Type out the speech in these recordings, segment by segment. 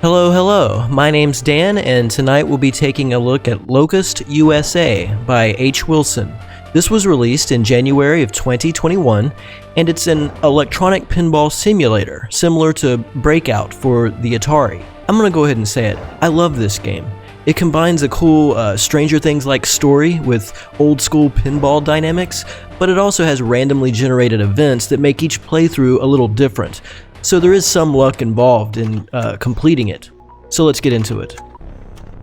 Hello, my name's Dan, and tonight we'll be taking a look at Locust, U.S.A. by Hwilson. This was released in January of 2021, and it's an electronic pinball simulator, similar to Breakout for the Atari. I'm gonna go ahead and say it, I love this game. It combines a cool Stranger Things-like story with old-school pinball dynamics, but it also has randomly generated events that make each playthrough a little different. So there is some luck involved in completing it. So let's get into it.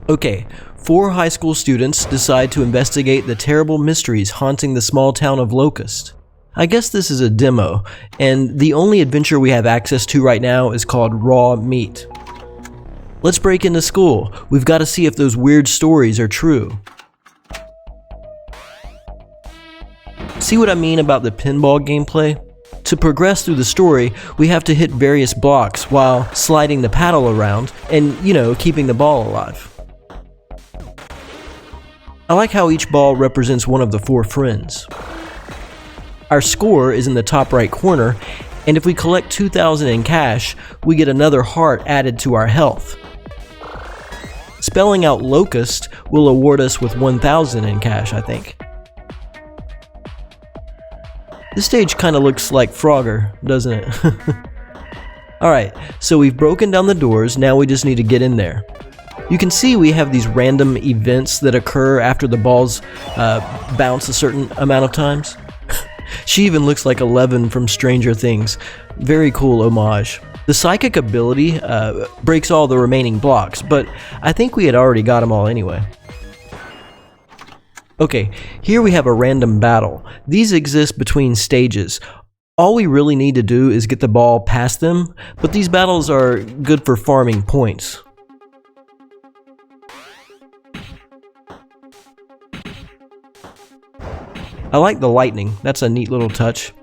Okay, 4 high school students decide to investigate the terrible mysteries haunting the small town of Locust. I guess this is a demo, and the only adventure we have access to right now is called Raw Meat. Let's break into school. We've got to see if those weird stories are true. See what I mean about the pinball gameplay? To progress through the story, we have to hit various blocks while sliding the paddle around and, keeping the ball alive. I like how each ball represents one of the 4 friends. Our score is in the top right corner, and if we collect 2,000 in cash, we get another heart added to our health. Spelling out Locust will award us with 1,000 in cash, I think. This stage kind of looks like Frogger, doesn't it? Alright, so we've broken down the doors, now we just need to get in there. You can see we have these random events that occur after the balls bounce a certain amount of times. She even looks like Eleven from Stranger Things. Very cool homage. The psychic ability breaks all the remaining blocks, but I think we had already got them all anyway. Okay, here we have a random battle. These exist between stages. All we really need to do is get the ball past them, but these battles are good for farming points. I like the lightning, that's a neat little touch.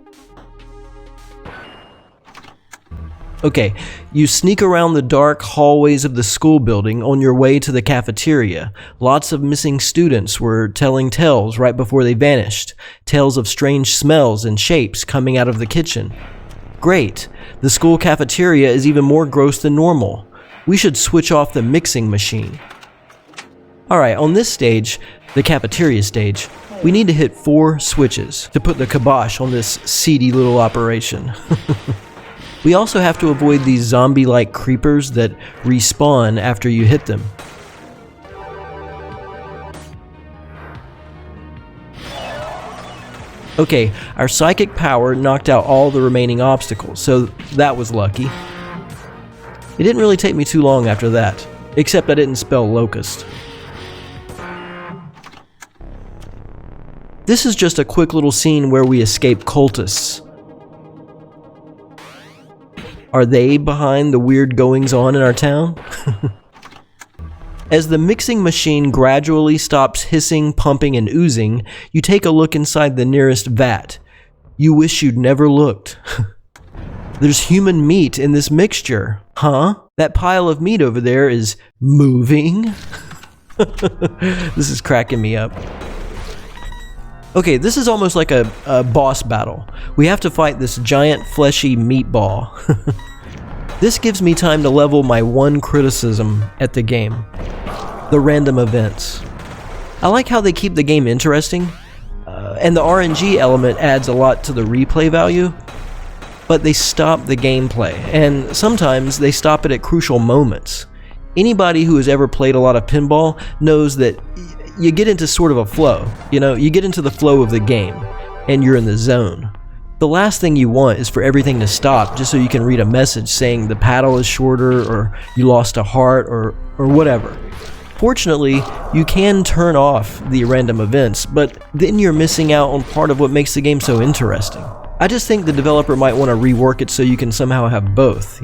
Okay, you sneak around the dark hallways of the school building on your way to the cafeteria. Lots of missing students were telling tales right before they vanished. Tales of strange smells and shapes coming out of the kitchen. Great, the school cafeteria is even more gross than normal. We should switch off the mixing machine. Alright, on this stage, the cafeteria stage, we need to hit 4 switches to put the kibosh on this seedy little operation. We also have to avoid these zombie-like creepers that respawn after you hit them. Okay, our psychic power knocked out all the remaining obstacles, so that was lucky. It didn't really take me too long after that, except I didn't spell Locust. This is just a quick little scene where we escape cultists. Are they behind the weird goings-on in our town? As the mixing machine gradually stops hissing, pumping, and oozing, you take a look inside the nearest vat. You wish you'd never looked. There's human meat in this mixture. Huh? That pile of meat over there is moving? This is cracking me up. Okay, this is almost like a boss battle. We have to fight this giant fleshy meatball. This gives me time to level my one criticism at the game. The random events. I like how they keep the game interesting, and the RNG element adds a lot to the replay value, but they stop the gameplay, and sometimes they stop it at crucial moments. Anybody who has ever played a lot of pinball knows that you get into sort of a flow, you get into the flow of the game, and you're in the zone. The last thing you want is for everything to stop just so you can read a message saying the paddle is shorter, or you lost a heart, or whatever. Fortunately, you can turn off the random events, but then you're missing out on part of what makes the game so interesting. I just think the developer might want to rework it so you can somehow have both,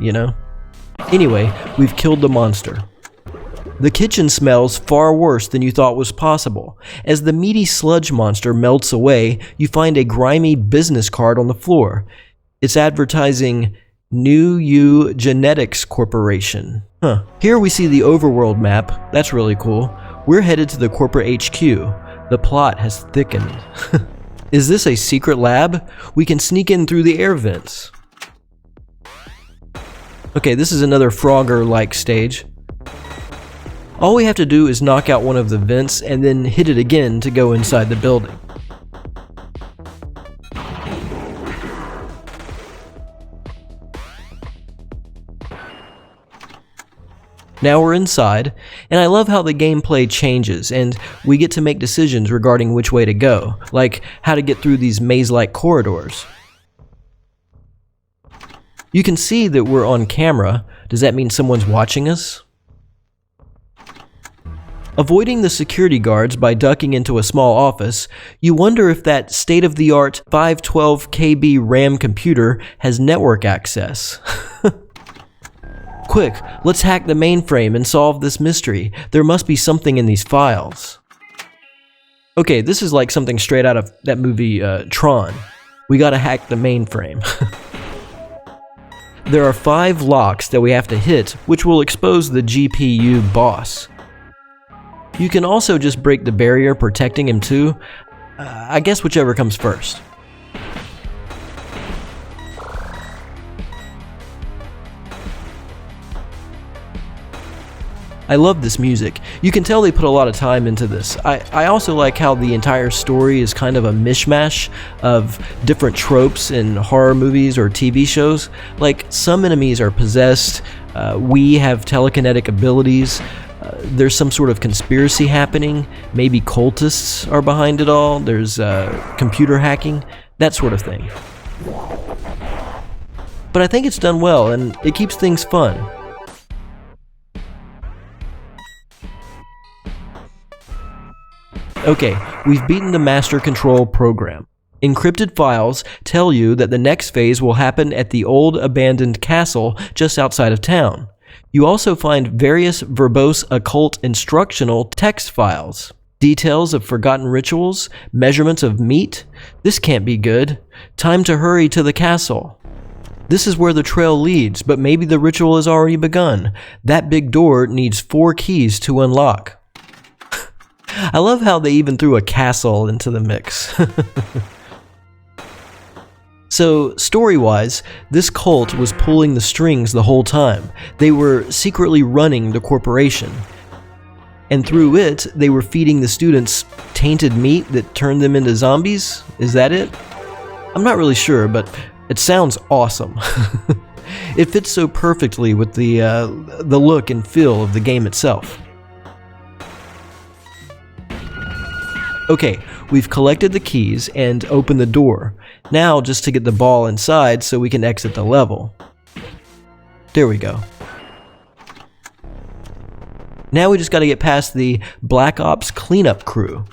Anyway, we've killed the monster. The kitchen smells far worse than you thought was possible. As the meaty sludge monster melts away, you find a grimy business card on the floor. It's advertising New U Genetics Corporation. Here we see the overworld map. That's really cool. We're headed to the corporate HQ. The plot has thickened. Is this a secret lab? We can sneak in through the air vents. Okay, this is another Frogger-like stage. All we have to do is knock out one of the vents and then hit it again to go inside the building. Now we're inside, and I love how the gameplay changes, and we get to make decisions regarding which way to go, like how to get through these maze-like corridors. You can see that we're on camera. Does that mean someone's watching us? Avoiding the security guards by ducking into a small office, you wonder if that state-of-the-art 512 KB RAM computer has network access. Quick, let's hack the mainframe and solve this mystery. There must be something in these files. Okay, this is like something straight out of that movie Tron. We gotta hack the mainframe. There are 5 locks that we have to hit, which will expose the GPU boss. You can also just break the barrier protecting him too. I guess whichever comes first. I love this music. You can tell they put a lot of time into this. I also like how the entire story is kind of a mishmash of different tropes in horror movies or TV shows. Like, some enemies are possessed, we have telekinetic abilities, there's some sort of conspiracy happening, maybe cultists are behind it all, there's computer hacking, that sort of thing. But I think it's done well, and it keeps things fun. Okay, we've beaten the master control program. Encrypted files tell you that the next phase will happen at the old abandoned castle just outside of town. You also find various verbose occult instructional text files. Details of forgotten rituals, measurements of meat. This can't be good. Time to hurry to the castle. This is where the trail leads, but maybe the ritual has already begun. That big door needs 4 keys to unlock. I love how they even threw a castle into the mix. So, story-wise, this cult was pulling the strings the whole time. They were secretly running the corporation. And through it, they were feeding the students tainted meat that turned them into zombies? Is that it? I'm not really sure, but it sounds awesome. It fits so perfectly with the look and feel of the game itself. Okay, we've collected the keys and opened the door. Now just to get the ball inside so we can exit the level. There we go. Now we just gotta get past the Black Ops cleanup crew.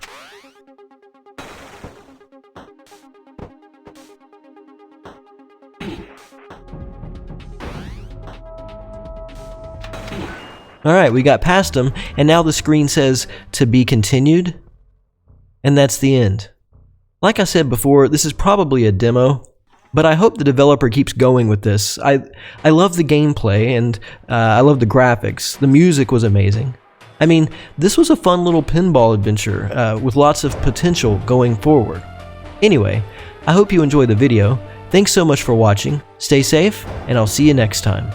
Alright, we got past them, and now the screen says, "To be continued." And that's the end. Like I said before, this is probably a demo, but I hope the developer keeps going with this. I love the gameplay, and I love the graphics. The music was amazing. I mean, this was a fun little pinball adventure with lots of potential going forward. Anyway, I hope you enjoyed the video. Thanks so much for watching. Stay safe, and I'll see you next time.